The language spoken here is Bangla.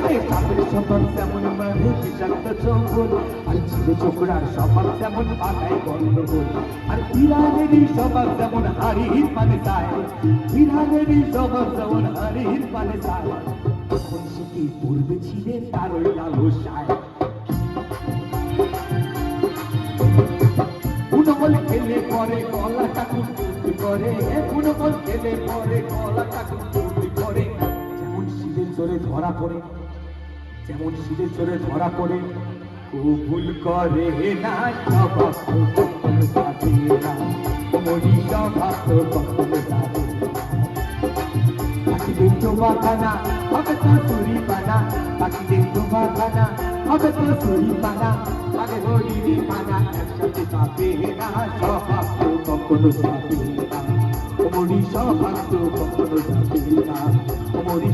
আরে সাপের সতন তেমন মানে বিষাক্ত চঙ্গল, আর ছিঁড়ে চোখড়ার স্বভাব তেমন পাতায় গন্ডগোল। আর বিড়ালেরই স্বভাব যেমন হাড়ির পানে চায়, বিড়ালেরই স্বভাব যেমন হাড়ির পানে চায়। তখন সে কি পূর্বে ছিলে তার ওই লালসায়। ফুটবল খেলে পরে গলাটাকে ফুটি করে, ফুটবল খেলে পরে গলাটাকে ফুটি করে। যেমন শিলের জোরে ধরা পড়ে, যেমন শিলের জোরে ধরা পড়ে, ভুল করে না স্বভাব তো কখনো যাবে না, মরি স্বভাব তো কখনো যাবে না। পাখি দেখতো বাগানা হবে তো চুরি পানা, পাখি দেখতো বাগানা হবে তো চুরি পানা, আরে হরিণী পানা একসাথে যাবে না, স্বভাব তো কখনো যাবে না, মরি স্বভাব তো কখনো যাবে না, মরি।